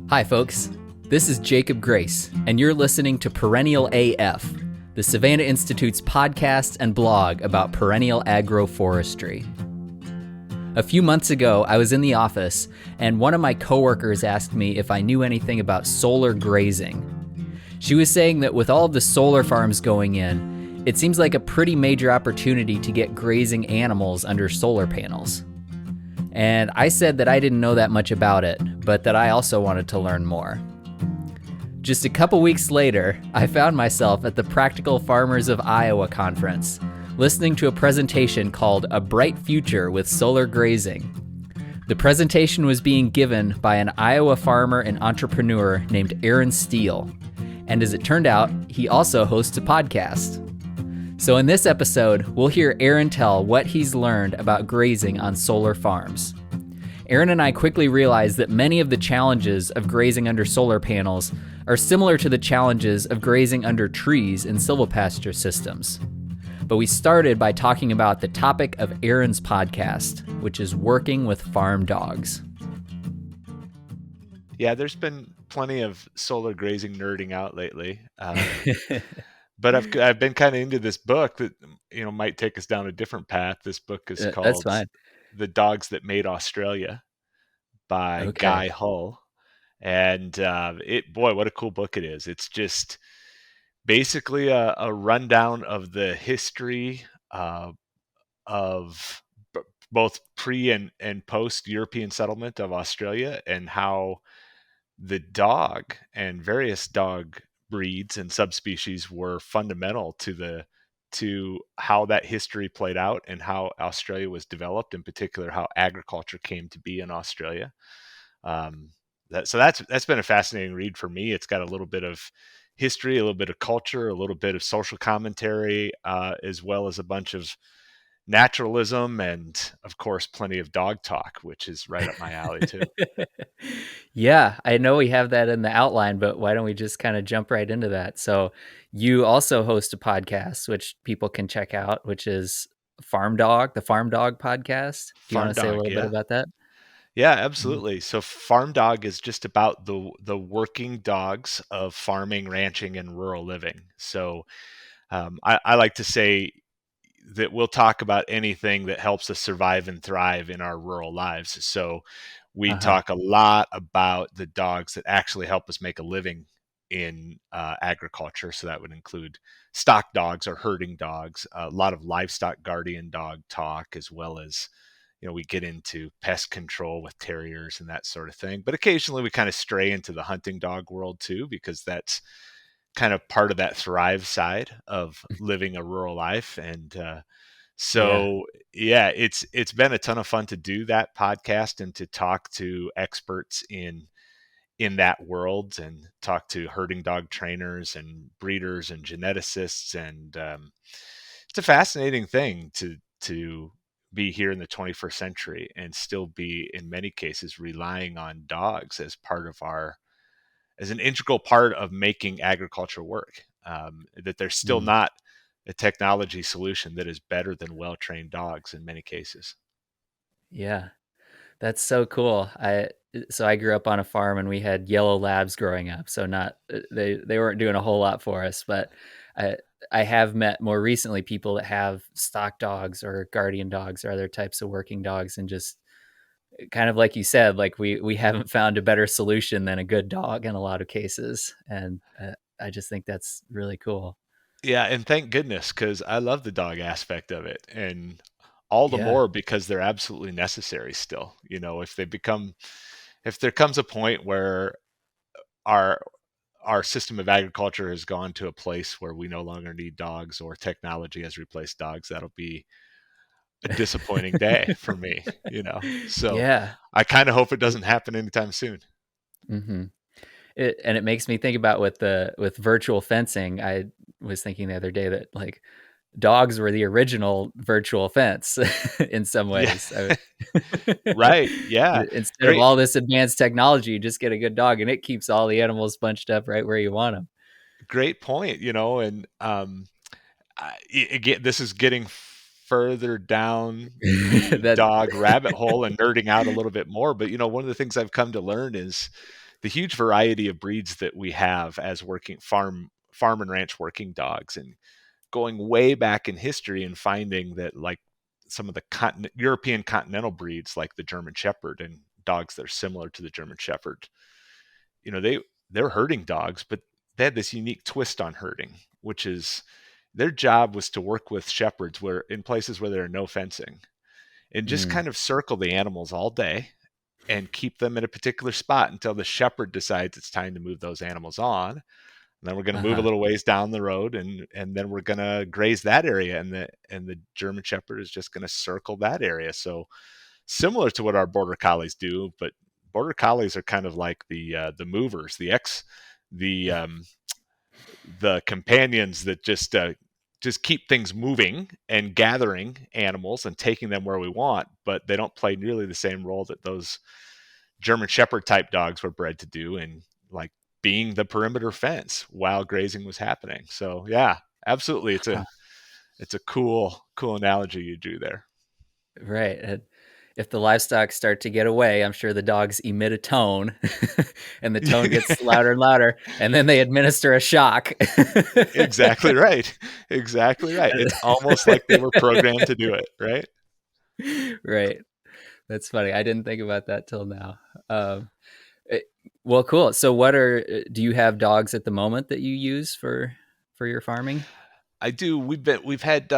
Hi, folks. This is Jacob Grace, and you're listening to Perennial AF, the Savannah Institute's podcast and blog about perennial agroforestry. A few months ago, I was in the office, and one of my coworkers asked me if I knew anything about solar grazing. She was saying that with all of the solar farms going in, it seems like a pretty major opportunity to get grazing animals under solar panels. And I said that I didn't know that much about it, but that I also wanted to learn more. Just a couple weeks later, I found myself at the Practical Farmers of Iowa conference, listening to a presentation called A Bright Future with Solar Grazing. The presentation was being given by an Iowa farmer and entrepreneur named Steele, and as it turned out, he also hosts a podcast. So in this episode, we'll hear Aaron tell what he's learned about grazing on solar farms. Aaron and I quickly realized that many of the challenges of grazing under solar panels are similar to the challenges of grazing under trees in silvopasture systems. But we started by talking about the topic of Aaron's podcast, which is working with farm dogs. Yeah, there's been plenty of solar grazing nerding out lately. But I've been kind of into this book that might take us down a different path. This book is That's called fine. The Dogs That Made Australia by Okay. Guy Hull. And what a cool book it is. It's just basically a rundown of the history of both pre and post European settlement of Australia, and how the dog and various dog breeds and subspecies were fundamental to how that history played out and how Australia was developed, in particular how agriculture came to be in Australia. That's been a fascinating read for me. It's got a little bit of history, a little bit of culture, a little bit of social commentary, as well as a bunch of naturalism, and of course plenty of dog talk, which is right up my alley too. Yeah, I know we have that in the outline, but why don't we just kind of jump right into that? So you also host a podcast, which people can check out, which is the Farm Dog podcast. Do you want Farm to say a Dog, little bit yeah. about that? Yeah, absolutely. So Farm Dog is just about the working dogs of farming, ranching, and rural living. So I like to say that we'll talk about anything that helps us survive and thrive in our rural lives. So we Uh-huh. talk a lot about the dogs that actually help us make a living in agriculture. So that would include stock dogs or herding dogs, a lot of livestock guardian dog talk, as well as we get into pest control with terriers and that sort of thing. But occasionally we kind of stray into the hunting dog world too, because that's kind of part of that thrive side of living a rural life. And Yeah. so yeah, it's been a ton of fun to do that podcast and to talk to experts in that world, and talk to herding dog trainers and breeders and geneticists. And it's a fascinating thing to be here in the 21st century and still be, in many cases, relying on dogs as an integral part of making agriculture work. That there's still Mm. not a technology solution that is better than well-trained dogs in many cases. Yeah. That's so cool. I grew up on a farm and we had yellow labs growing up. So not they weren't doing a whole lot for us, but I I have met more recently people that have stock dogs or guardian dogs or other types of working dogs, and just kind of like you said, like we haven't found a better solution than a good dog in a lot of cases, and I just think that's really cool. Yeah, and thank goodness, because I love the dog aspect of it, and all the Yeah. more because they're absolutely necessary still. If there comes a point where our our system of agriculture has gone to a place where we no longer need dogs, or technology has replaced dogs, that'll be a disappointing day for me. So Yeah. I kind of hope it doesn't happen anytime soon. hmm and it makes me think about with virtual fencing. I was thinking the other day that like dogs were the original virtual fence in some Yeah. ways. Right. Yeah. Instead of Great. all this advanced technology, you just get a good dog and it keeps all the animals bunched up right where you want them. Great point. And again, this is getting further down the That dog rabbit hole and nerding out a little bit more. But one of the things I've come to learn is the huge variety of breeds that we have as working farm and ranch working dogs, and going way back in history and finding that like some of the European continental breeds like the German Shepherd and dogs that are similar to the German Shepherd, they're herding dogs, but they had this unique twist on herding, which is their job was to work with shepherds where in places where there are no fencing and just Mm. kind of circle the animals all day and keep them in a particular spot until the shepherd decides it's time to move those animals on. And then we're going to move a Uh-huh. little ways down the road, and then we're going to graze that area, and the German Shepherd is just going to circle that area. So similar to what our border collies do, but border collies are kind of like the movers, the the companions that just keep things moving and gathering animals and taking them where we want, but they don't play nearly the same role that those German Shepherd type dogs were bred to do, and like being the perimeter fence while grazing was happening. So yeah, absolutely, it's a cool analogy you drew there. Right. And if the livestock start to get away, I'm sure the dogs emit a tone and the tone gets louder and louder, and then they administer a shock. Exactly right. Exactly right. It's almost like they were programmed to do it, right? Right. That's funny. I didn't think about that till now. Um, it- well, cool. So do you have dogs at the moment that you use for your farming? I do. We've had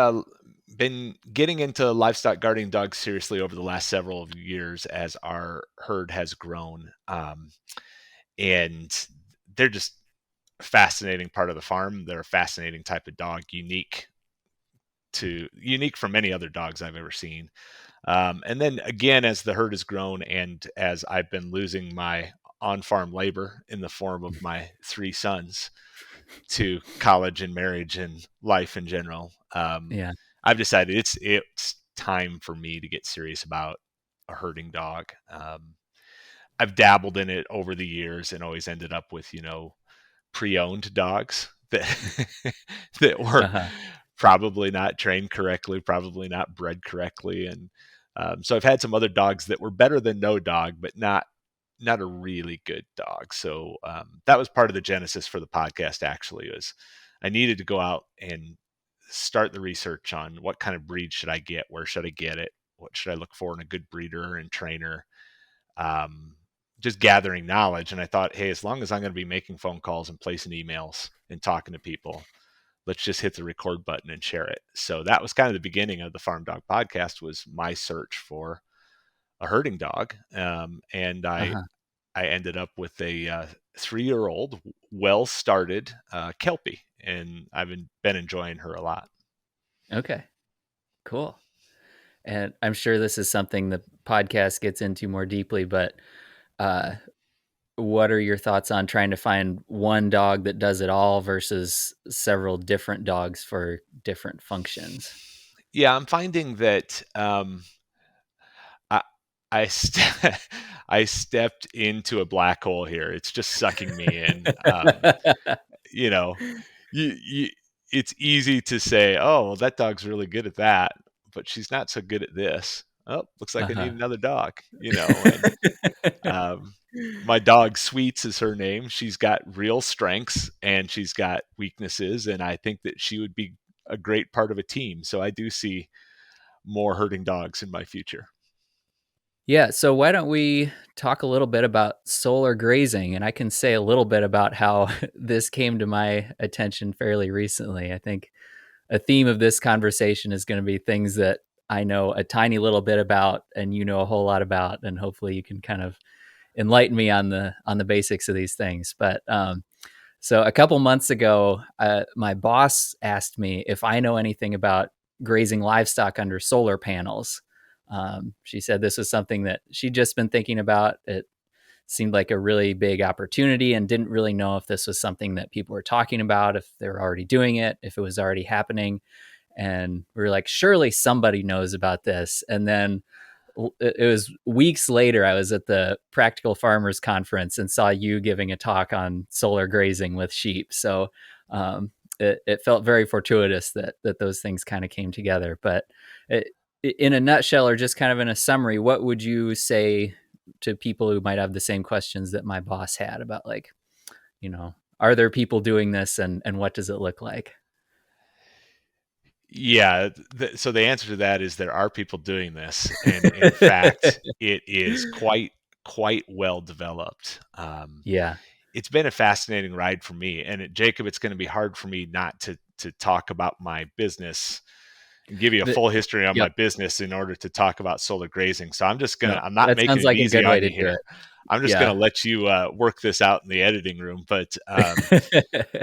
been getting into livestock guarding dogs seriously over the last several of years as our herd has grown, and they're just a fascinating part of the farm. They're a fascinating type of dog, unique from any other dogs I've ever seen. And then again, as the herd has grown and as I've been losing my on-farm labor in the form of my three sons to college and marriage and life in general, Yeah. I've decided it's time for me to get serious about a herding dog. I've dabbled in it over the years and always ended up with pre-owned dogs that that were Uh-huh. probably not trained correctly, probably not bred correctly, and so I've had some other dogs that were better than no dog, but not a really good dog. So that was part of the genesis for the podcast. Actually, was I needed to go out and start the research on what kind of breed should I get, where should I get it, what should I look for in a good breeder and trainer. Um, just gathering knowledge, and I thought, hey, as long as I'm going to be making phone calls and placing emails and talking to people, let's just hit the record button and share it. So that was kind of the beginning of the Farm Dog Podcast, was my search for a herding dog, and Uh-huh. I ended up with a 3-year-old, well started Kelpie, and I've been enjoying her a lot. Okay. Cool. And I'm sure this is something the podcast gets into more deeply, but uh, what are your thoughts on trying to find one dog that does it all versus several different dogs for different functions? Yeah, I'm finding that I I, I stepped into a black hole here. It's just sucking me in. You know, you it's easy to say, oh, well, that dog's really good at that, but she's not so good at this. Oh, looks like I need Uh-huh. another dog. And um, my dog Sweets is her name. She's got real strengths and she's got weaknesses, and I think that she would be a great part of a team. So I do see more herding dogs in my future. Yeah, so why don't we talk a little bit about solar grazing? And I can say a little bit about how this came to my attention fairly recently. I think a theme of this conversation is going to be things that I know a tiny little bit about and you know a whole lot about, and hopefully you can kind of enlighten me on the basics of these things. But so a couple months ago, my boss asked me if I know anything about grazing livestock under solar panels. She said this was something that she'd just been thinking about. It seemed like a really big opportunity and didn't really know if this was something that people were talking about, if they were already doing it, if it was already happening. And we were like, surely somebody knows about this. And then it was weeks later, I was at the Practical Farmers Conference and saw you giving a talk on solar grazing with sheep. So it felt very fortuitous that those things kind of came together. But it, in a nutshell, or just kind of in a summary, what would you say to people who might have the same questions that my boss had about, like, are there people doing this, and what does it look like? Yeah. So the answer to that is there are people doing this, and in fact, it is quite well developed. Yeah. It's been a fascinating ride for me, and Jacob, it's going to be hard for me not to talk about my business and give you a The, full history on my yep. business in order to talk about solar grazing. So No, I'm not that making sounds it like a easy good way on to you do here. it. I'm just going Yeah. to let you work this out in the editing room. But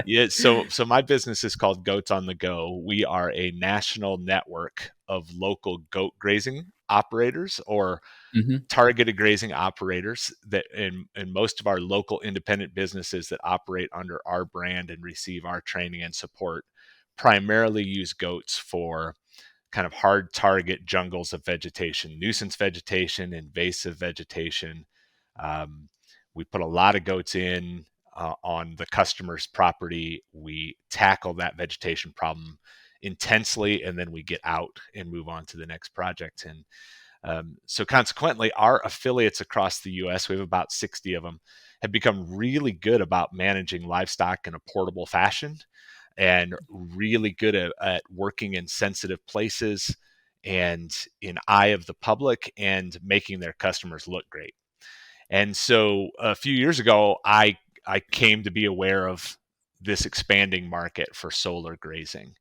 yeah, so my business is called Goats on the Go. We are a national network of local goat grazing operators, or Hmm. targeted grazing operators, that in most of our local independent businesses that operate under our brand and receive our training and support primarily use goats for kind of hard target jungles of vegetation, nuisance vegetation, invasive vegetation. Um, we put a lot of goats in on the customer's property. We tackle that vegetation problem intensely, and then we get out and move on to the next project. And so consequently, our affiliates across the US, we have about 60 of them, have become really good about managing livestock in a portable fashion, and really good at working in sensitive places and in eye of the public, and making their customers look great. And so a few years ago, I came to be aware of this expanding market for solar grazing,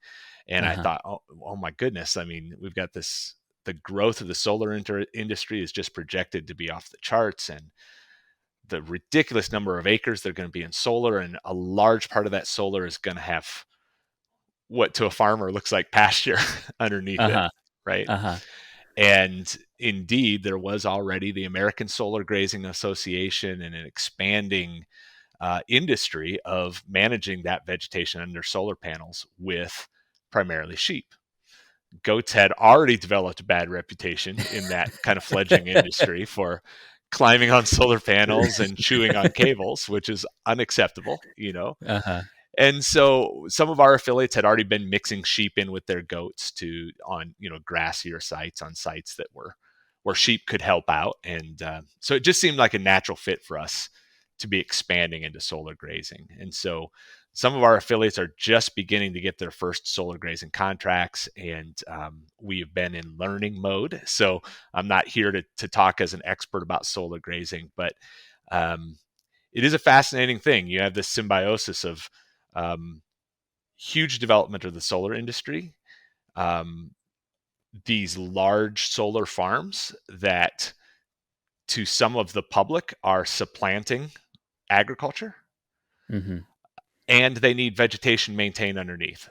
and I Uh-huh. thought, oh my goodness! I mean, we've got this. The growth of the solar industry is just projected to be off the charts, and the ridiculous number of acres that are going to be in solar, and a large part of that solar is going to have what to a farmer looks like pasture underneath it, Uh-huh. right? Uh-huh. And indeed, there was already the American Solar Grazing Association and an expanding industry of managing that vegetation under solar panels with primarily sheep. Goats had already developed a bad reputation in that kind of fledgling industry for climbing on solar panels and chewing on cables, which is unacceptable. Uh-huh. And so some of our affiliates had already been mixing sheep in with their goats to on grassier sites, on sites that were where sheep could help out. And so it just seemed like a natural fit for us to be expanding into solar grazing. And so some of our affiliates are just beginning to get their first solar grazing contracts, and we have been in learning mode. So I'm not here to talk as an expert about solar grazing, but um, it is a fascinating thing. You have this symbiosis of um, huge development of the solar industry, um, these large solar farms that to some of the public are supplanting agriculture, Hmm. and they need vegetation maintained underneath.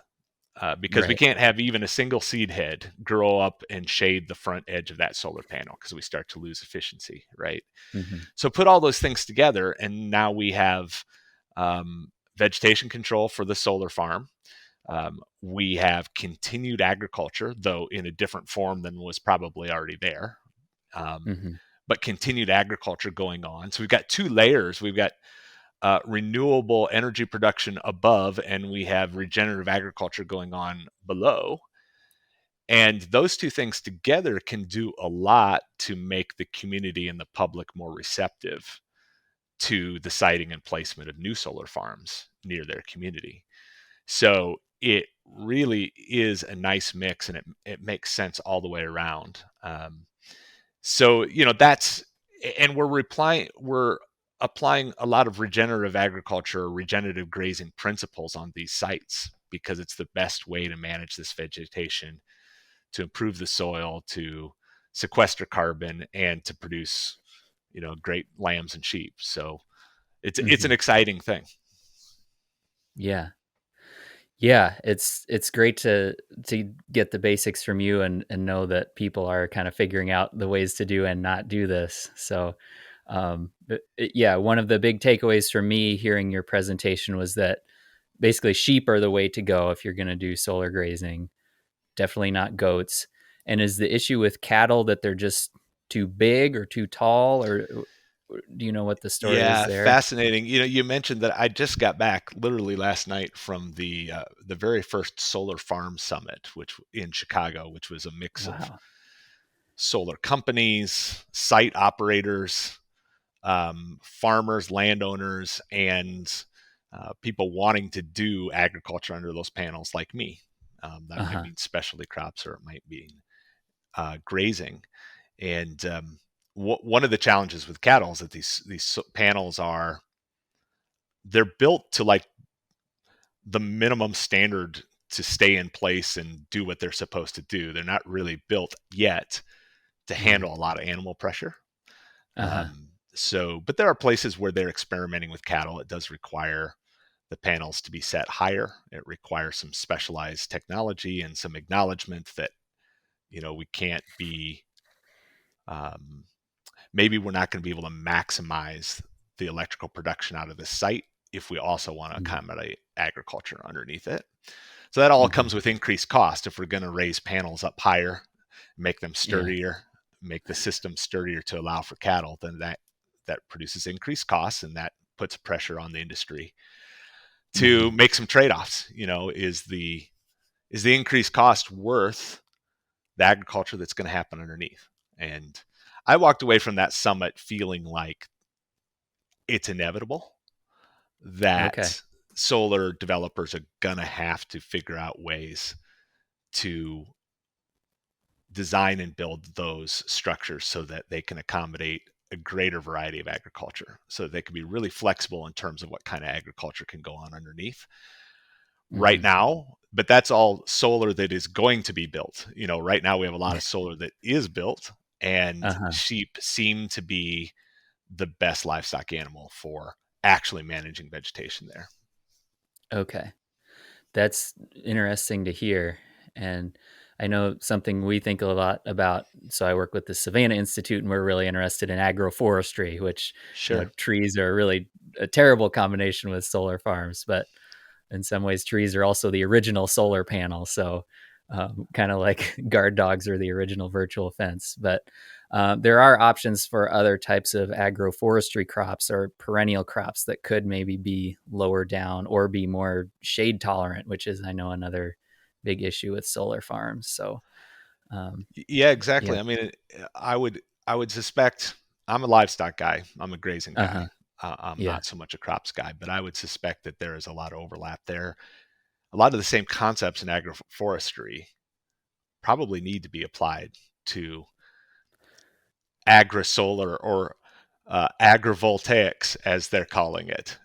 Because we Right. can't have even a single seed head grow up and shade the front edge of that solar panel, because we start to lose efficiency, right? Hmm. So put all those things together, and now we have vegetation control for the solar farm. We have continued agriculture, though in a different form than was probably already there, um, Hmm. but continued agriculture going on. So we've got two layers. We've got renewable energy production above, and we have regenerative agriculture going on below. And those two things together can do a lot to make the community and the public more receptive to the siting and placement of new solar farms near their community. So it really is a nice mix, and it makes sense all the way around. So that's, and we're applying a lot of regenerative agriculture, regenerative grazing principles on these sites, because it's the best way to manage this vegetation, to improve the soil, to sequester carbon, and to produce great lambs and sheep. So it's an Hmm. exciting thing. Yeah. Yeah, it's great to get the basics from you, and know that people are kind of figuring out the ways to do and not do this. So, yeah, one of the big takeaways for me hearing your presentation was that basically sheep are the way to go if you're going to do solar grazing. Definitely not goats. And is the issue with cattle that they're just too big or too tall, or do you know what the story is Yeah, there? fascinating. You mentioned that I just got back literally last night from the very first solar farm summit, which in Chicago, which was a mix of Wow. solar companies, site operators, farmers, landowners, and people wanting to do agriculture under those panels, like me. That might Uh-huh. mean specialty crops, or it might mean grazing. And one of the challenges with cattle is that these panels they're built to like the minimum standard to stay in place and do what they're supposed to do. They're not really built yet to Mm. handle a lot of animal pressure. Uh-huh. But there are places where they're experimenting with cattle. It does require the panels to be set higher. It requires some specialized technology and some acknowledgement that, we can't be, um, maybe we're not going to be able to maximize the electrical production out of the site if we also want to Mm. accommodate agriculture underneath it. So that all Mm-hmm. comes with increased cost. If we're going to raise panels up higher, make them Yeah. sturdier, make the system sturdier to allow for cattle, then that produces increased costs, and that puts pressure on the industry to Mm-hmm. make some trade-offs. Is the increased cost worth the agriculture that's going to happen underneath? And I walked away from that summit feeling like it's inevitable Okay. that solar developers are going to have to figure out ways to design and build those structures so that they can accommodate a greater variety of agriculture, so that they can be really flexible in terms of what kind of agriculture can go on underneath right Mm-hmm. now. But that's all solar that is going to be built. Right now we have a lot of solar that is built, and Uh-huh. sheep seem to be the best livestock animal for actually managing vegetation there. Okay. That's interesting to hear. And I know something we think a lot about. So I work with the Savannah Institute, and we're really interested in agroforestry, which, Sure. trees are really a terrible combination with solar farms, but in some ways, trees are also the original solar panel. So, kind of like guard dogs are the original virtual fence. But there are options for other types of agroforestry crops or perennial crops that could maybe be lower down or be more shade tolerant, which is, I know, another big issue with solar farms. So, Yeah, exactly. yeah. I mean, I would suspect, I'm a livestock guy. I'm a grazing Uh guy. huh. I'm Yeah. not so much a crops guy, but I would suspect that there is a lot of overlap there. A lot of the same concepts in agroforestry probably need to be applied to agri-solar, or agrivoltaics, as they're calling it.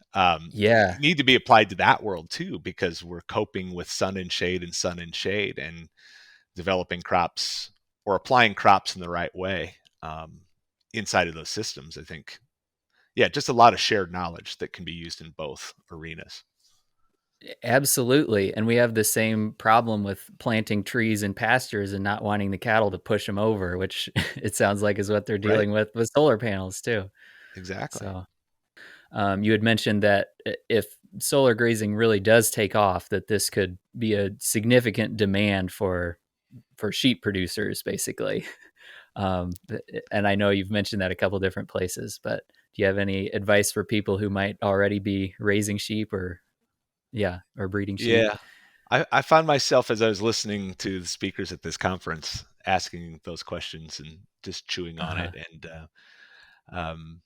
Yeah. Need to be applied to that world too, because we're coping with sun and shade and sun and shade, and developing crops or applying crops in the right way inside of those systems. I think, yeah, just a lot of shared knowledge that can be used in both arenas. Absolutely. And we have the same problem with planting trees in pastures and not wanting the cattle to push them over, which it sounds like is what they're Right. dealing with solar panels too. Exactly. So, you had mentioned that if solar grazing really does take off, that this could be a significant demand for sheep producers, basically. And I know you've mentioned that a couple different places, but do you have any advice for people who might already be raising sheep or, yeah, or breeding sheep? Yeah. I found myself, as I was listening to the speakers at this conference, asking those questions and just chewing on Uh-huh. it. And um,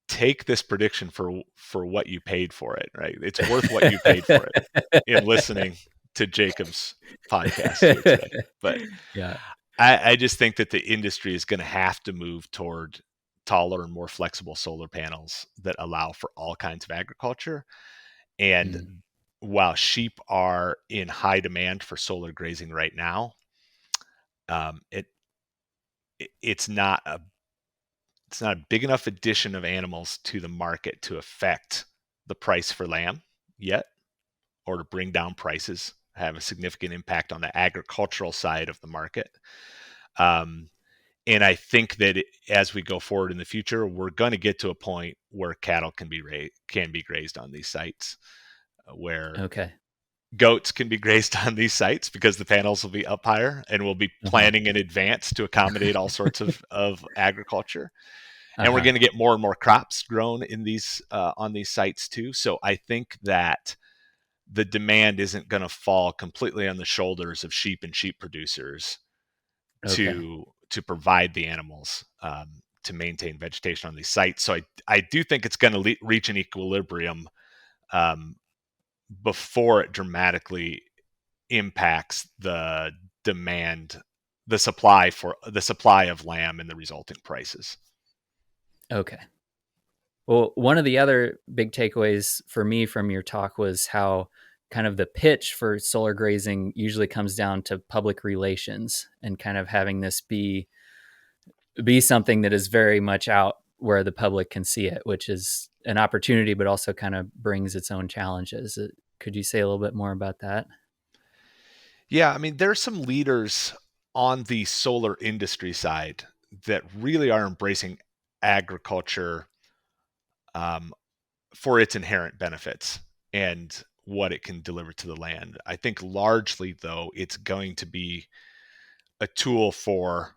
take this prediction for what you paid for it. Right, it's worth what you paid for it in listening to Jacob's podcast here today. But Yeah. I just think that the industry is going to have to move toward taller and more flexible solar panels that allow for all kinds of agriculture. And Mm. while sheep are in high demand for solar grazing right now, um, it it's not a big enough addition of animals to the market to affect the price for lamb yet, or to bring down prices, have a significant impact on the agricultural side of the market. Um, and I think that as we go forward in the future, we're going to get to a point where cattle can be grazed on these sites, where Okay. goats can be grazed on these sites because the panels will be up higher, and we'll be Uh-huh. planning in advance to accommodate all sorts of agriculture. And we're Uh-huh. going to get more and more crops grown in these on these sites too. So I think that the demand isn't going to fall completely on the shoulders of sheep and sheep producers Okay. to provide the animals. to maintain vegetation on these sites. So I do think it's going to reach an equilibrium before it dramatically impacts the demand, the supply of lamb and the resulting prices. Okay. Well, one of the other big takeaways for me from your talk was how kind of the pitch for solar grazing usually comes down to public relations and kind of having this be something that is very much out where the public can see it, which is an opportunity, but also kind of brings its own challenges. Could you say a little bit more about that? Yeah, I mean, there's some leaders on the solar industry side that really are embracing agriculture for its inherent benefits and what it can deliver to the land. I think largely, though, it's going to be a tool for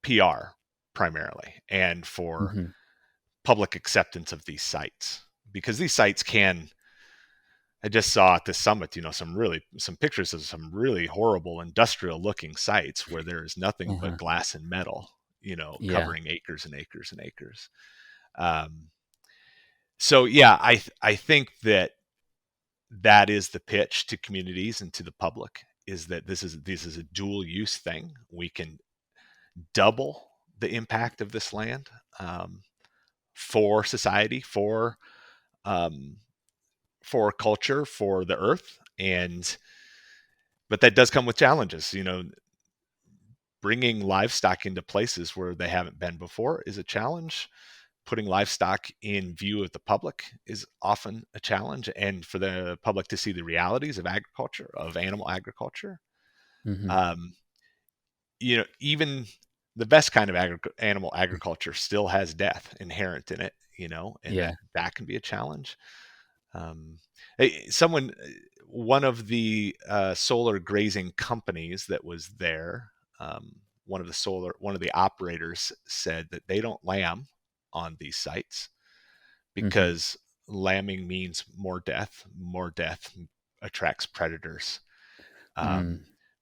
PR primarily and for Mm-hmm. public acceptance of these sites, because these sites can. I just saw at the summit, some pictures of some really horrible industrial looking sites where there is nothing but Uh-huh. glass and metal, Yeah. covering acres and acres and acres. So yeah, I think that is the pitch to communities and to the public, is that this is a dual use thing. We can double the impact of this land for society, um, for culture, for the earth, but that does come with challenges. Bringing livestock into places where they haven't been before is a challenge. Putting livestock in view of the public is often a challenge, and for the public to see the realities of agriculture, of animal agriculture. Mm-hmm. Um, even the best kind of animal agriculture still has death inherent in it, and Yeah. that can be a challenge. Um, one of the solar grazing companies that was there, one of the operators said that they don't lamb on these sites Mm-hmm. because lambing means more death. More death attracts predators. Mm.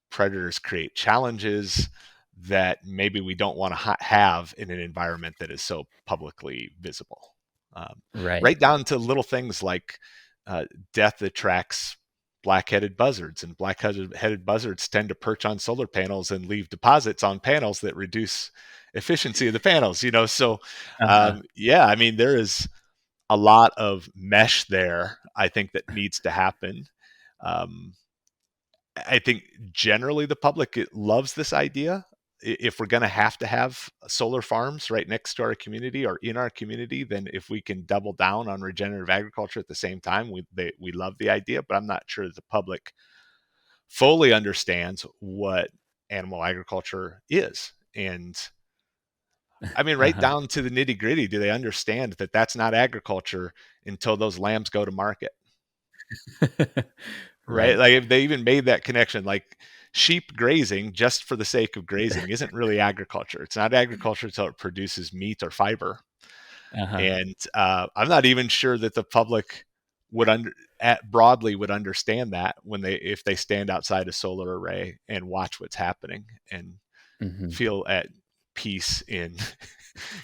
Predators create challenges that maybe we don't want to have in an environment that is so publicly visible. Right. Right down to little things like death attracts black-headed buzzards, and black-headed buzzards tend to perch on solar panels and leave deposits on panels that reduce efficiency of the panels. So Uh-huh. yeah, I mean, there is a lot of mesh there, I think, that needs to happen. Um, I think generally the public loves this idea. If we're going to have solar farms right next to our community or in our community, then if we can double down on regenerative agriculture at the same time, we love the idea. But I'm not sure that the public fully understands what animal agriculture is. And I mean, right Uh-huh. down to the nitty gritty, do they understand that that's not agriculture until those lambs go to market? Right? Right. Like, if they even made that connection, like sheep grazing just for the sake of grazing isn't really agriculture. It's not agriculture until it produces meat or fiber. Uh-huh. And I'm not even sure that the public broadly would understand that if they stand outside a solar array and watch what's happening and Mm-hmm. feel at peace in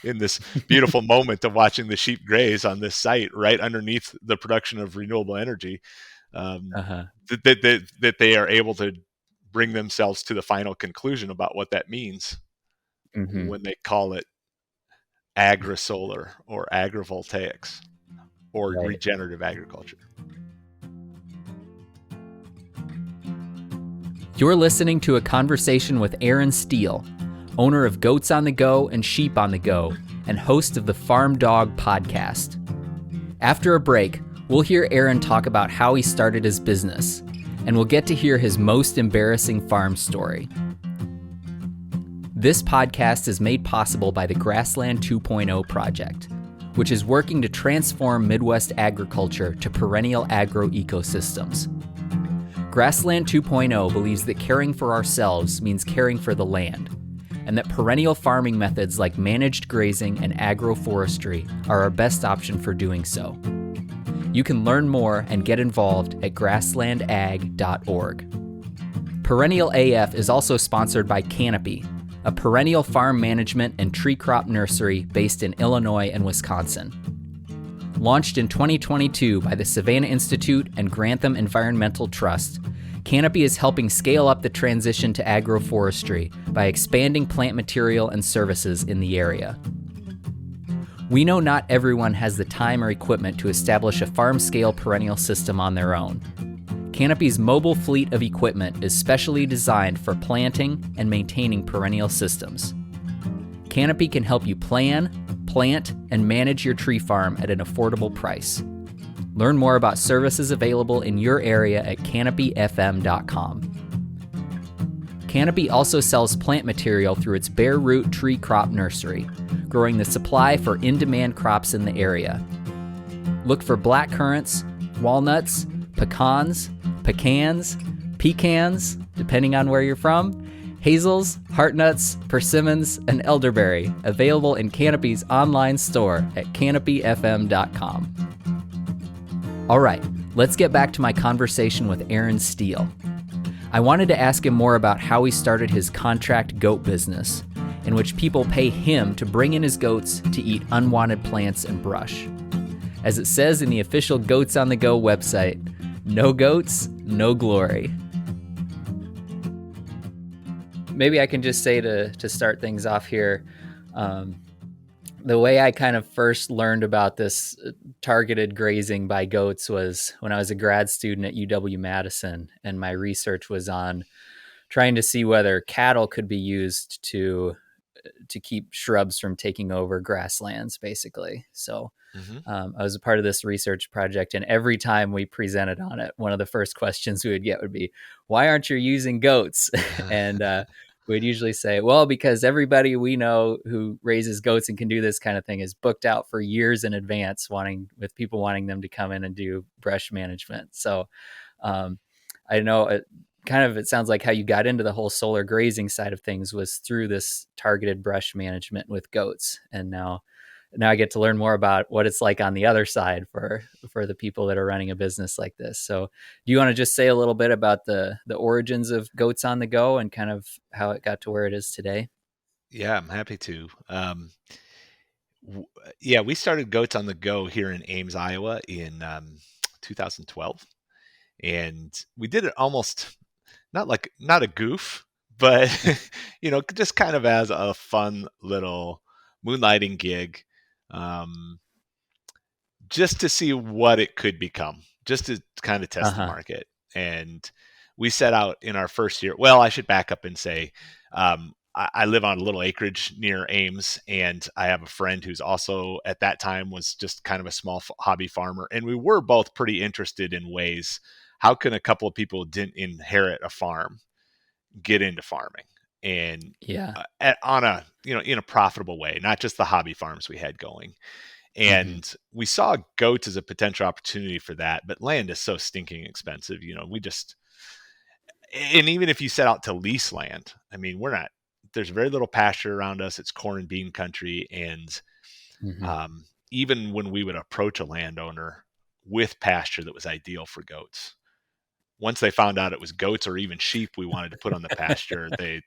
in this beautiful moment of watching the sheep graze on this site right underneath the production of renewable energy. Uh-huh. That they are able to bring themselves to the final conclusion about what that means Mm-hmm. when they call it agri-solar or agrivoltaics or Right. regenerative agriculture. You're listening to a conversation with Aaron Steele, owner of Goats on the Go and Sheep on the Go, and host of the Farm Dog podcast. After a break, we'll hear Aaron talk about how he started his business, and we'll get to hear his most embarrassing farm story. This podcast is made possible by the Grassland 2.0 project, which is working to transform Midwest agriculture to perennial agro-ecosystems. Grassland 2.0 believes that caring for ourselves means caring for the land, and that perennial farming methods like managed grazing and agroforestry are our best option for doing so. You can learn more and get involved at grasslandag.org. Perennial AF is also sponsored by Canopy, a perennial farm management and tree crop nursery based in Illinois and Wisconsin. Launched in 2022 by the Savannah Institute and Grantham Environmental Trust, Canopy is helping scale up the transition to agroforestry by expanding plant material and services in the area. We know not everyone has the time or equipment to establish a farm-scale perennial system on their own. Canopy's mobile fleet of equipment is specially designed for planting and maintaining perennial systems. Canopy can help you plan, plant, and manage your tree farm at an affordable price. Learn more about services available in your area at canopyfm.com. Canopy also sells plant material through its bare root tree crop nursery, growing the supply for in-demand crops in the area. Look for black currants, walnuts, pecans, depending on where you're from, hazels, heartnuts, persimmons, and elderberry, available in Canopy's online store at canopyfm.com. All right, let's get back to my conversation with Aaron Steele. I wanted to ask him more about how he started his contract goat business, in which people pay him to bring in his goats to eat unwanted plants and brush. As it says in the official Goats on the Go website, no goats, no glory. Maybe I can just say to start things off here, the way I kind of first learned about this targeted grazing by goats was when I was a grad student at UW-Madison, and my research was on trying to see whether cattle could be used to keep shrubs from taking over grasslands, basically. So I was a part of this research project, and every time we presented on it, one of the first questions we would get would be, why aren't you using goats? And we'd usually say, well, because everybody we know who raises goats and can do this kind of thing is booked out for years in advance, with people wanting them to come in and do brush management. So I know it sounds like how you got into the whole solar grazing side of things was through this targeted brush management with goats. And now I get to learn more about what it's like on the other side for the people that are running a business like this. So do you want to just say a little bit about the origins of Goats on the Go and kind of how it got to where it is today? Yeah, I'm happy to. We started Goats on the Go here in Ames, Iowa in 2012. And we did it almost not a goof, but just kind of as a fun little moonlighting gig, just to see what it could become, just to kind of test the market. And we set out in our first year. Well, I should back up and say, I live on a little acreage near Ames, and I have a friend who's also at that time was just kind of a small hobby farmer. And we were both pretty interested in ways, how can a couple of people who didn't inherit a farm get into farming and on a, in a profitable way, not just the hobby farms we had going. And we saw goats as a potential opportunity for that, but land is so stinking expensive. And even if you set out to lease land, I mean, there's very little pasture around us. It's corn and bean country. And even when we would approach a landowner with pasture that was ideal for goats, once they found out it was goats or even sheep we wanted to put on the pasture, they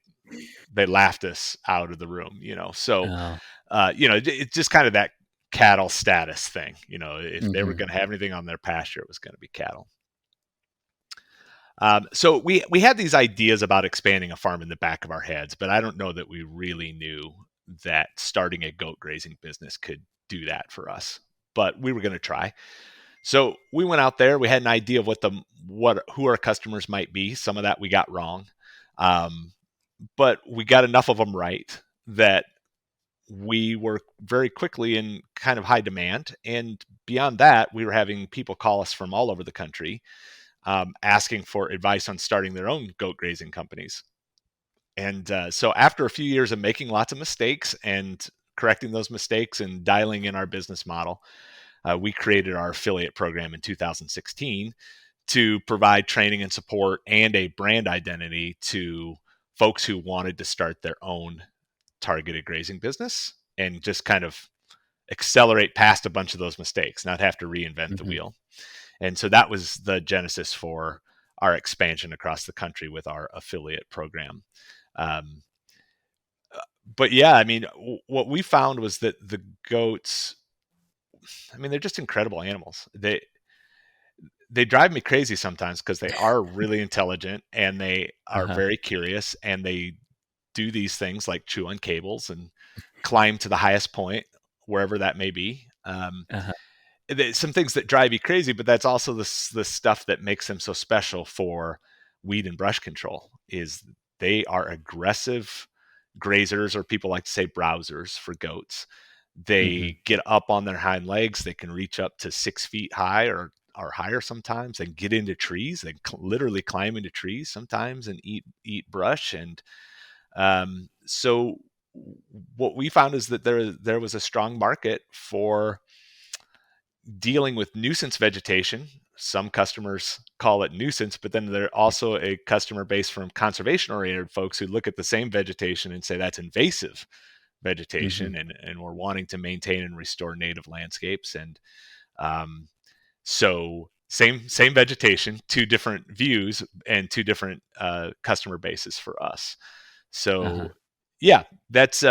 laughed us out of the room, So, it's just kind of that cattle status thing. If they were going to have anything on their pasture, it was going to be cattle. So we had these ideas about expanding a farm in the back of our heads, but I don't know that we really knew that starting a goat grazing business could do that for us. But we were going to try. So we went out there. We had an idea of who our customers might be. Some of that we got wrong, but we got enough of them right that we were very quickly in kind of high demand. And beyond that, we were having people call us from all over the country, asking for advice on starting their own goat grazing companies. And so after a few years of making lots of mistakes and correcting those mistakes and dialing in our business model, we created our affiliate program in 2016 to provide training and support and a brand identity to folks who wanted to start their own targeted grazing business and just kind of accelerate past a bunch of those mistakes, not have to reinvent the wheel. And so that was the genesis for our expansion across the country with our affiliate program. but yeah, I mean, what we found was that the goats, I mean, they're just incredible animals. They drive me crazy sometimes because they are really intelligent and they are Uh-huh. very curious, and they do these things like chew on cables and climb to the highest point, wherever that may be. Uh-huh. Some things that drive you crazy, but that's also the stuff that makes them so special for weed and brush control. Is they are aggressive grazers, or people like to say browsers for goats. Mhm. They get up on their hind legs. They can reach up to 6 feet high, or higher sometimes, and get into trees. They literally climb into trees sometimes and eat brush. And so what we found is that there was a strong market for dealing with nuisance vegetation. Some customers call it nuisance, but then there also a customer base from conservation oriented folks who look at the same vegetation and say that's invasive Mhm. vegetation, and we're wanting to maintain and restore native landscapes. And um, so same vegetation, two different views and two different customer bases for us. Uh-huh. So yeah, that's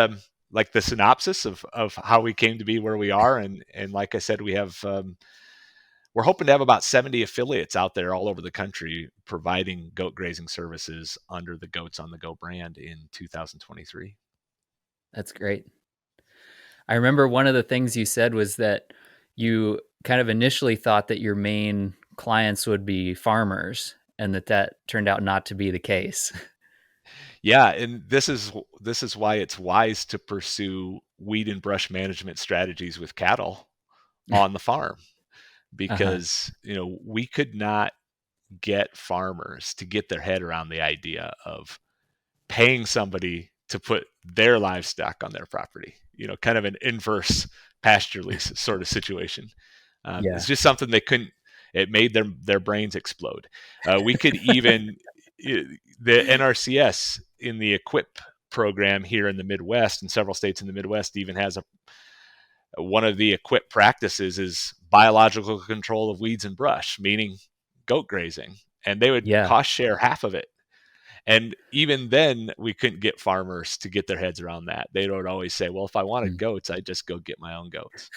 like the synopsis of how we came to be where we are. And like I said, we're hoping to have about 70 affiliates out there all over the country providing goat grazing services under the Goats on the Go brand in 2023. That's great. I remember one of the things you said was that you kind of initially thought that your main clients would be farmers, and that turned out not to be the case. Yeah, and this is why it's wise to pursue weed and brush management strategies with cattle on the farm, Uh-huh. because we could not get farmers to get their head around the idea of paying somebody to put their livestock on their property. Kind of an inverse pasture lease sort of situation. It's Yeah. just something they couldn't. It made their brains explode. We could even the NRCS in the Equip program here in the Midwest, and several states in the Midwest even has one of the Equip practices is biological control of weeds and brush, meaning goat grazing, and they would Yeah. cost share half of it. And even then, we couldn't get farmers to get their heads around that. They would always say, well, if I wanted Mm. goats, I'd just go get my own goats.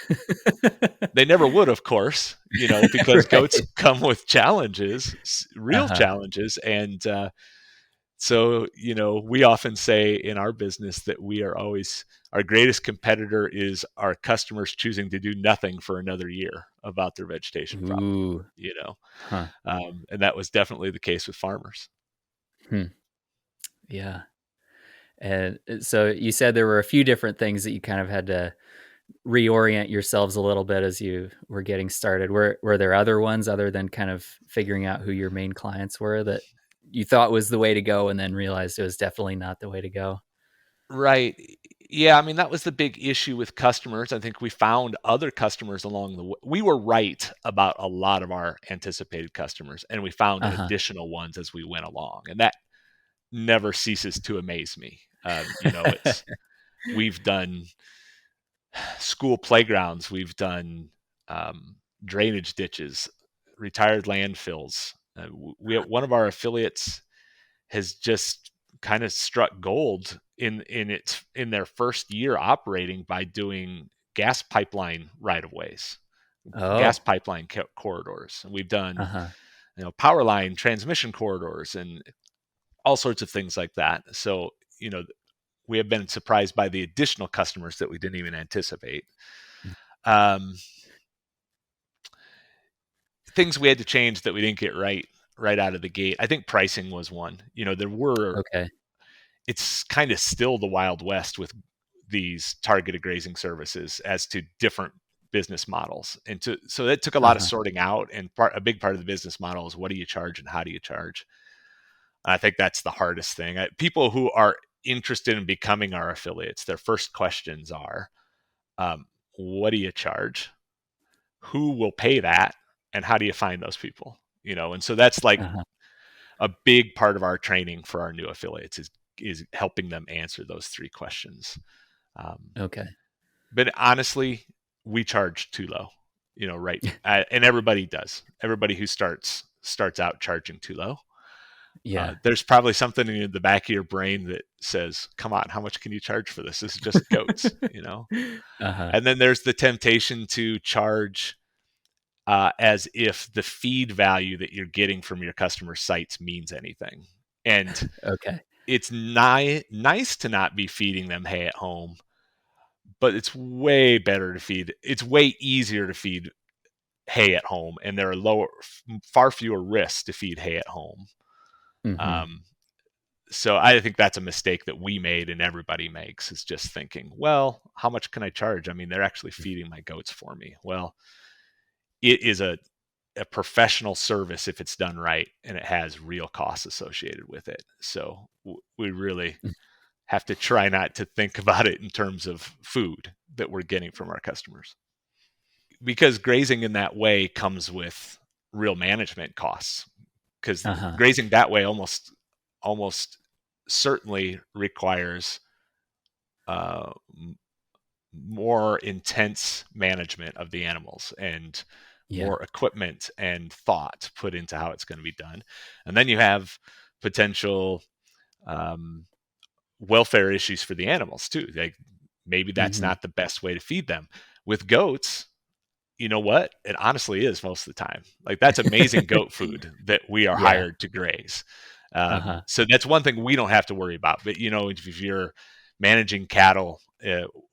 They never would, of course, because goats Right. come with challenges, real Uh-huh. challenges. And so, we often say in our business that our greatest competitor is our customers choosing to do nothing for another year about their vegetation problem, Ooh. Huh. and that was definitely the case with farmers. Hmm. Yeah. And so you said there were a few different things that you kind of had to reorient yourselves a little bit as you were getting started. Were there other ones other than kind of figuring out who your main clients were that you thought was the way to go and then realized it was definitely not the way to go? Right. Yeah, I mean, that was the big issue with customers. I think we found other customers along the way. We were right about a lot of our anticipated customers, and we found Uh-huh. additional ones as we went along. And that never ceases to amaze me. It's we've done school playgrounds, we've done drainage ditches, retired landfills. One of our affiliates has just kind of struck gold in their first year operating by doing gas pipeline right of ways, gas Oh. pipeline corridors. And we've done Uh-huh. power line transmission corridors and all sorts of things like that. So we have been surprised by the additional customers that we didn't even anticipate. Um, Things we had to change that we didn't get right out of the gate. I think pricing was one. There were Okay. It's kind of still the Wild West with these targeted grazing services as to different business models. So that took a lot of Uh-huh. sorting out. And a big part of the business model is, what do you charge and how do you charge? And I think that's the hardest thing. People who are interested in becoming our affiliates, their first questions are, what do you charge? Who will pay that? And how do you find those people? And so that's like Uh-huh. a big part of our training for our new affiliates is helping them answer those three questions. Um, Okay. but honestly, we charge too low, right? And everybody does. Everybody who starts out charging too low. Yeah. There's probably something in the back of your brain that says, come on, how much can you charge for this? This is just goats, you know? Uh-huh. And then there's the temptation to charge as if the feed value that you're getting from your customer sites means anything. And Okay. it's nice to not be feeding them hay at home, but it's way better to feed. It's way easier to feed hay at home, and there are far fewer risks to feed hay at home. Mhm. Um, so I think that's a mistake that we made and everybody makes, is just thinking, well, how much can I charge? I mean, they're actually feeding my goats for me. Well, it is a professional service if it's done right, and it has real costs associated with it. So we really have to try not to think about it in terms of food that we're getting from our customers, because grazing in that way comes with real management costs, because Uh-huh. grazing that way almost certainly requires uh, more intense management of the animals and Yeah. more equipment and thought put into how it's going to be done. And then you have potential um, welfare issues for the animals too. Like, maybe that's Mhm. not the best way to feed them. With goats, you know what? It honestly is most of the time. Like, that's amazing goat food that we are Yeah. hired to graze. Uh-huh. So that's one thing we don't have to worry about. But if you're managing cattle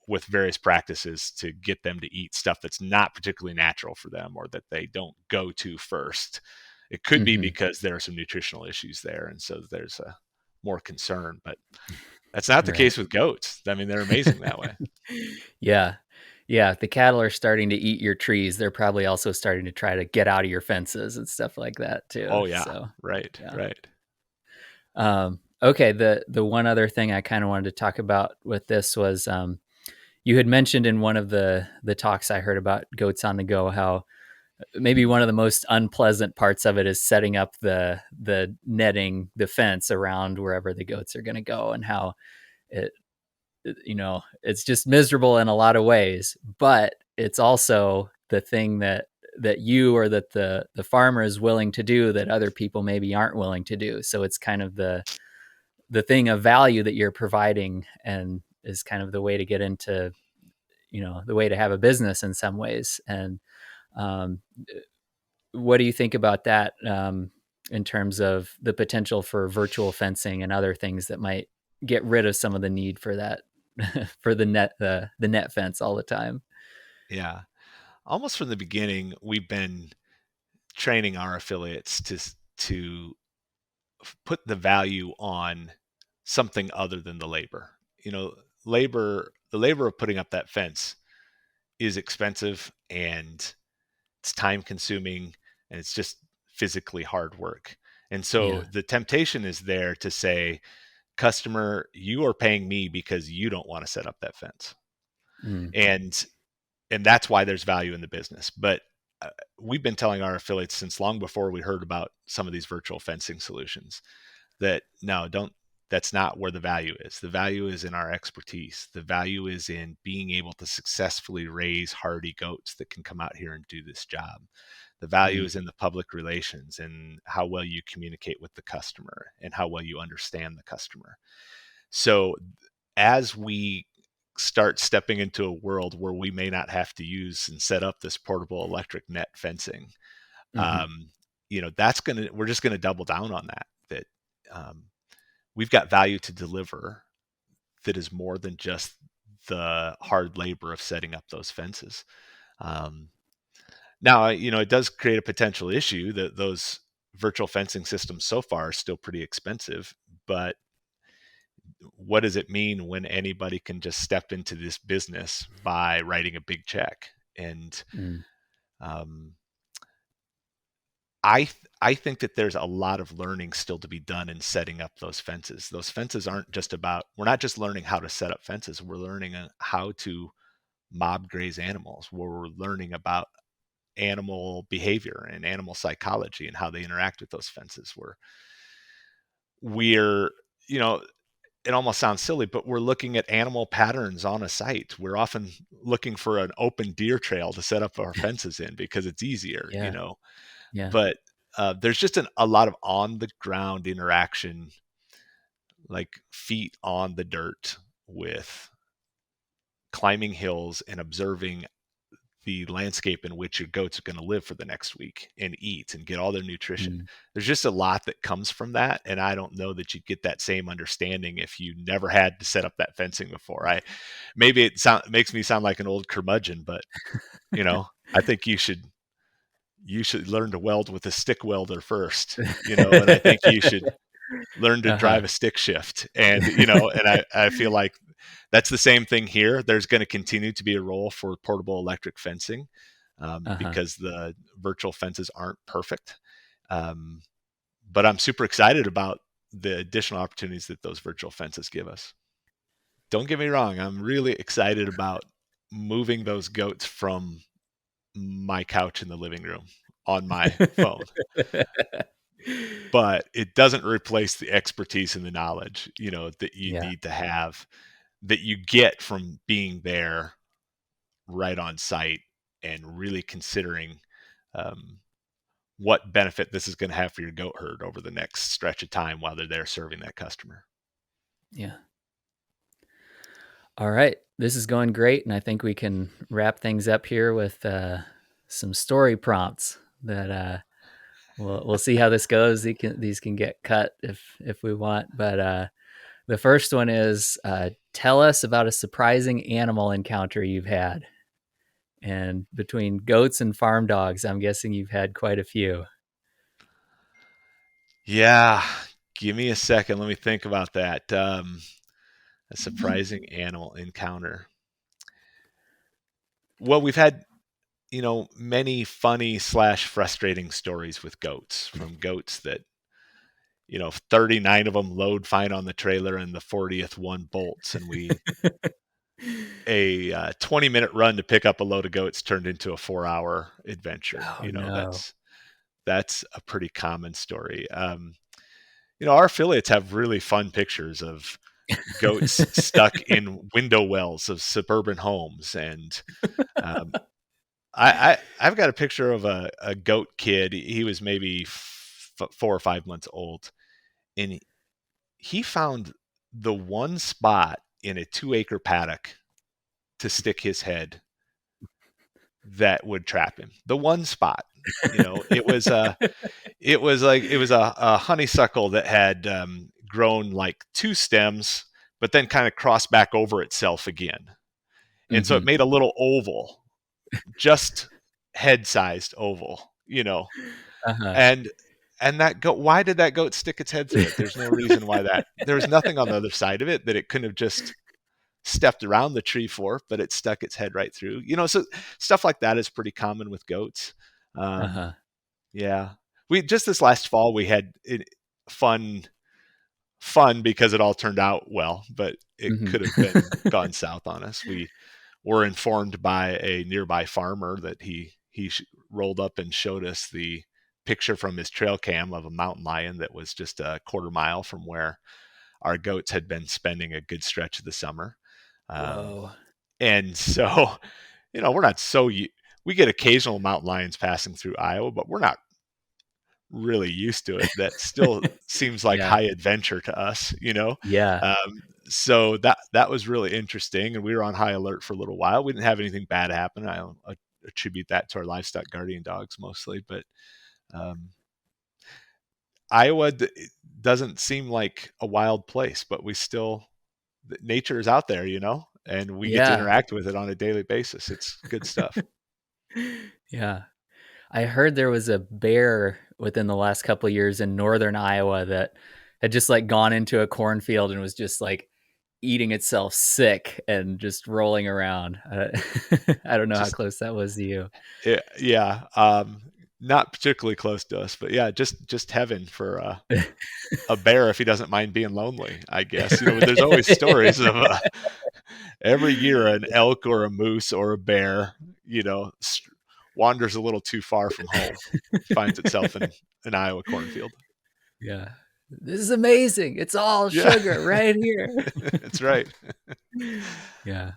with various practices to get them to eat stuff that's not particularly natural for them, or that they don't go to first, it could be Mhm. because there are some nutritional issues there, and so there's a more concern. But that's not the Right. case with goats. I mean, they're amazing that way. Yeah. Yeah, if the cattle are starting to eat your trees, they're probably also starting to try to get out of your fences and stuff like that too, Oh yeah, so, right, yeah. right. Okay, the one other thing I kinda wanted to talk about with this was, you had mentioned in one of the talks I heard about goats on the go, how maybe one of the most unpleasant parts of it is setting up the netting, the fence around wherever the goats are gonna go, and how it it's just miserable in a lot of ways, but it's also the thing that you or that the farmer is willing to do that other people maybe aren't willing to do. So it's kind of the thing of value that you're providing, and is kind of the way to get into, the way to have a business in some ways. And um, what do you think about that, in terms of the potential for virtual fencing and other things that might get rid of some of the need for that, for the net fence all the time? Yeah. Almost from the beginning, we've been training our affiliates to put the value on something other than the labor. You know, the labor of putting up that fence is expensive, and it's time consuming, and it's just physically hard work. And so Yeah. the temptation is there to say, customer, you are paying me because you don't want to set up that fence. Mm. And that's why there's value in the business. But we've been telling our affiliates since long before we heard about some of these virtual fencing solutions that no, don't. That's not where the value is. The value is in our expertise. The value is in being able to successfully raise hardy goats that can come out here and do this job. The value Mm. is in the public relations and how well you communicate with the customer and how well you understand the customer. So as we start stepping into a world where we may not have to use and set up this portable electric net fencing, Hmm. we're just gonna double down on that. Um, we've got value to deliver that is more than just the hard labor of setting up those fences. Um, Now, it does create a potential issue that those virtual fencing systems so far are still pretty expensive, but what does it mean when anybody can just step into this business by writing a big check? And Mm. um, I think that there's a lot of learning still to be done in setting up those fences. Those fences aren't just about, we're not just learning how to set up fences. We're learning how to mob graze animals, where we're learning about animal behavior and animal psychology and how they interact with those fences. We're, you know, it almost sounds silly, but we're looking at animal patterns on a site. We're often looking for an open deer trail to set up our fences in because it's easier, Yeah. Yeah. But there's just a lot of on the ground interaction, like feet on the dirt with climbing hills and observing the landscape in which your goats are going to live for the next week and eat and get all their nutrition. Mm. There's just a lot that comes from that. And I don't know that you get that same understanding if you never had to set up that fencing before. Maybe makes me sound like an old curmudgeon, but I think you should learn to weld with a stick welder first, and I think you should learn to drive Uh-huh. a stick shift. And I feel like that's the same thing here. There's going to continue to be a role for portable electric fencing, Uh-huh. because the virtual fences aren't perfect. Um, but I'm super excited about the additional opportunities that those virtual fences give us. Don't get me wrong. I'm really excited about moving those goats from my couch in the living room on my phone, but it doesn't replace the expertise and the knowledge, that you Yeah. need to have, that you get from being there right on site and really considering um, what benefit this is going to have for your goat herd over the next stretch of time while they're there serving that customer. Yeah. All right. This is going great. And I think we can wrap things up here with some story prompts that we'll see how this goes. These can get cut if we want. But the first one is tell us about a surprising animal encounter you've had. And between goats and farm dogs, I'm guessing you've had quite a few. Yeah, give me a second. Let me think about that. A surprising animal encounter. Well, we've had many funny / frustrating stories with goats, from goats that 39 of them load fine on the trailer and the 40th one bolts, and a 20-minute run to pick up a load of goats turned into a 4-hour adventure. Oh no. That's a pretty common story. Our affiliates have really fun pictures of goats stuck in window wells of suburban homes, and um, I've got a picture of a goat kid. He was maybe 4 or 5 months old, and he found the one spot in a 2-acre paddock to stick his head that would trap him. The one spot, it was a honeysuckle that had grown like 2 stems, but then kind of crossed back over itself again, and so it Mm-hmm. made a little oval, just head-sized oval, Uh-huh. and that goat. Why did that goat stick its head through it? There's no reason why that. There was nothing on the other side of it that it couldn't have just stepped around the tree for, but it stuck its head right through. So stuff like that is pretty common with goats. Um, Uh-huh. yeah, we just this last fall we had fun fun because it all turned out well, but it Mm-hmm. could have been gone south on us. We were informed by a nearby farmer that he rolled up and showed us the picture from his trail cam of a mountain lion that was just a quarter mile from where our goats had been spending a good stretch of the summer. Um, Whoa. and so, we're not we get occasional mountain lions passing through Iowa, but we're not really used to it. That still seems like Yeah. high adventure to us, Yeah. so that was really interesting, and we were on high alert for a little while. We didn't have anything bad happen. I attribute that to our livestock guardian dogs mostly, but um, Iowa doesn't seem like a wild place, but nature is out there, and we get to Yeah. interact with it on a daily basis. It's good stuff. Yeah. I heard there was a bear within the last couple of years in northern Iowa that had just like gone into a cornfield and was just like eating itself sick and just rolling around. I don't know how Just close that was to you. yeah, not particularly close to us, but yeah, just heaven for a bear if he doesn't mind being lonely, I guess. There's always stories of every year an elk or a moose or a bear, wanders a little too far from home, finds itself in an Iowa cornfield. Yeah. This is amazing. It's all Yeah, sugar right here. that's right. Yeah.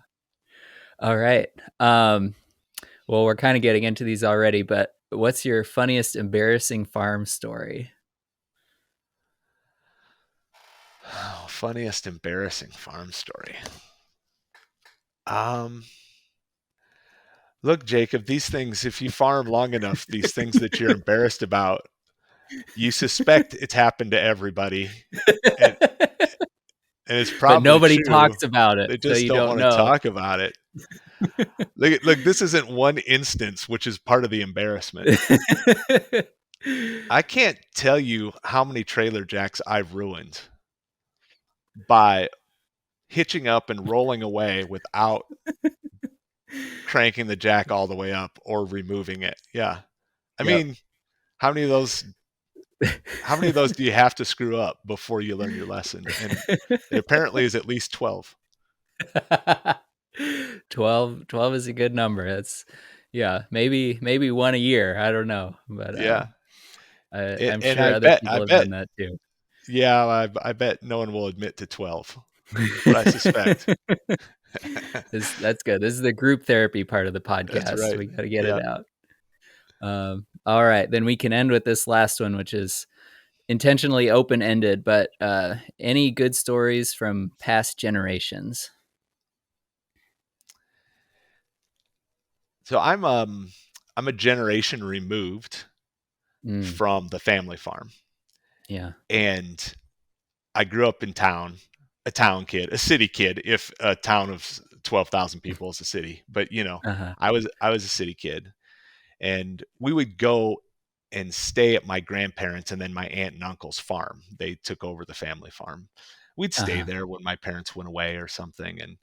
All right. Well, we're kind of getting into these already, but What's your funniest embarrassing farm story? Oh, funniest embarrassing farm story. Um, Look, Jacob, these things, if you farm long enough, these things that you're embarrassed about, you suspect it's happened to everybody, and and it's But probably nobody true. talks about it, They so just you don't don't want to know. talk about it. Look, this isn't one instance, which is part of the embarrassment. I can't tell you how many trailer jacks I've ruined by hitching up and rolling away without cranking the jack all the way up or removing it. Yeah. I Yep. mean, how many of those do you have to screw up before you learn your lesson? And it apparently is at least 12. 12 is a good number. That's maybe one a year. I don't know, but Yeah. I'm And sure other people have done that too. yeah, I bet no one will admit to 12, but I suspect. That's good. This is the group therapy part of the That's podcast. right. We got to get Yeah. it out. All right, then we can end with this last one, which is intentionally open-ended, but any good stories from past generations? So I'm a generation removed Mm, from the family farm. yeah. And I grew up in town, a town kid, a city kid, if a town of 12,000 people is a city. But Uh-huh. I was a city kid, and we would go and stay at my grandparents' and then my aunt and uncle's farm. They took over the family farm. We'd stay Uh-huh. there when my parents went away or something, and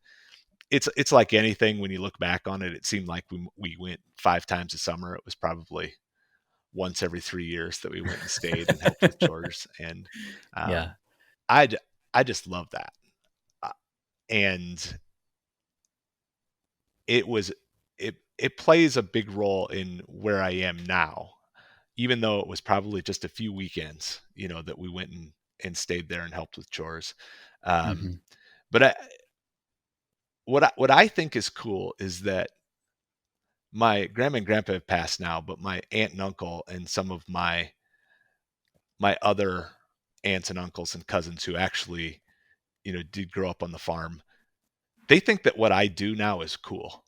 it's like anything. When you look back on it, it seemed like we went 5 times a summer. It was probably once every 3 years that we went and stayed and helped with chores. And Yeah, um, I just love that. Uh, and it was it plays a big role in where I am now, even though it was probably just a few weekends, that we went and stayed there and helped with chores. Um, mhm, but what I think is cool is that my grandma and grandpa have passed now, but my aunt and uncle and some of my other aunts and uncles and cousins who actually, did grow up on the farm, they think that what I do now is cool,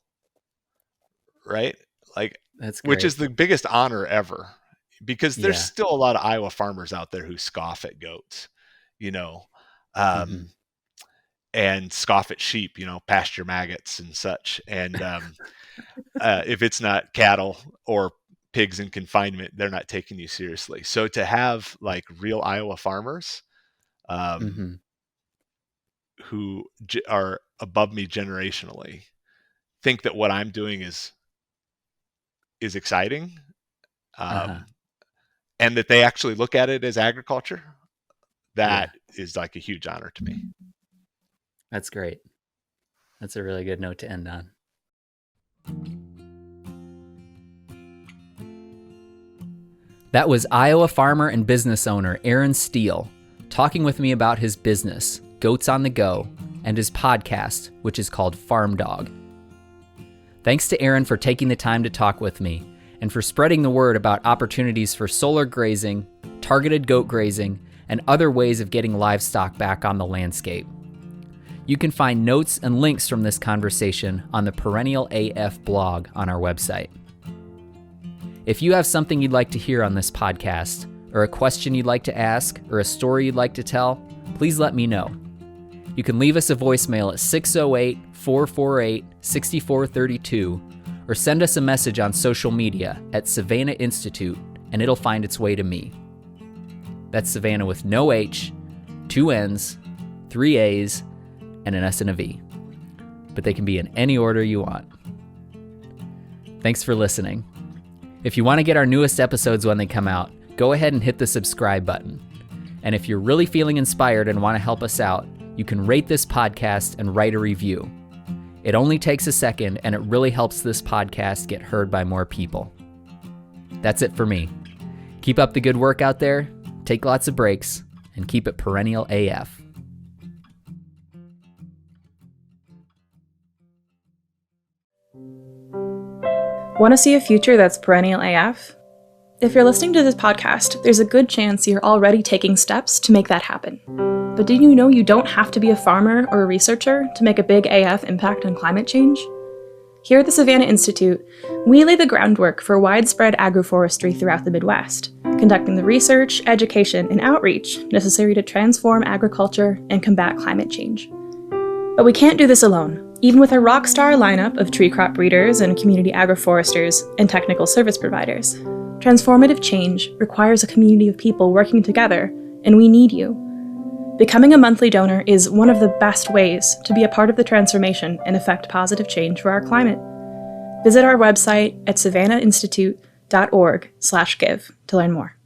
right? Like, that's which is great. the biggest honor ever, because there's Yeah, still a lot of Iowa farmers out there who scoff at goats, you know, um, mhm, and scoff at sheep, pasture maggots and such. And if it's not cattle or pigs in confinement, they're not taking you seriously. So to have like real Iowa farmers, um, mhm, who are above me generationally, think that what I'm doing is exciting, uh-huh, um, and that they actually look at it as agriculture. yeah, That is like a huge honor to me. that's great. That's a really good note to end on. That was Iowa farmer and business owner Aaron Steele talking with me about his business, Goats on the Go, and his podcast, which is called Farm Dog. Thanks to Aaron for taking the time to talk with me and for spreading the word about opportunities for solar grazing, targeted goat grazing, and other ways of getting livestock back on the landscape. You can find notes and links from this conversation on the Perennial AF blog on our website. If you have something you'd like to hear on this podcast, or a question you'd like to ask, or a story you'd like to tell, please let me know. You can leave us a voicemail at 608-448-6432, or send us a message on social media at Savannah Institute, and it'll find its way to me. That's Savannah with no H, 2 N's, 3 A's, and an S and a V. But they can be in any order you want. Thanks for listening. If you want to get our newest episodes when they come out, go ahead and hit the subscribe button. And if you're really feeling inspired and want to help us out, you can rate this podcast and write a review. It only takes a second, and it really helps this podcast get heard by more people. That's it for me. Keep up the good work out there, take lots of breaks, and keep it perennial AF. Want to see a future that's perennial AF? If you're listening to this podcast, there's a good chance you're already taking steps to make that happen. But did you know you don't have to be a farmer or a researcher to make a big AF impact on climate change? Here at the Savannah Institute, we lay the groundwork for widespread agroforestry throughout the Midwest, conducting the research, education, and outreach necessary to transform agriculture and combat climate change. But we can't do this alone. Even with a rockstar lineup of tree crop breeders and community agroforesters and technical service providers, transformative change requires a community of people working together, and we need you. Becoming a monthly donor is one of the best ways to be a part of the transformation and affect positive change for our climate. Visit our website at savannahinstitute.org/give to learn more.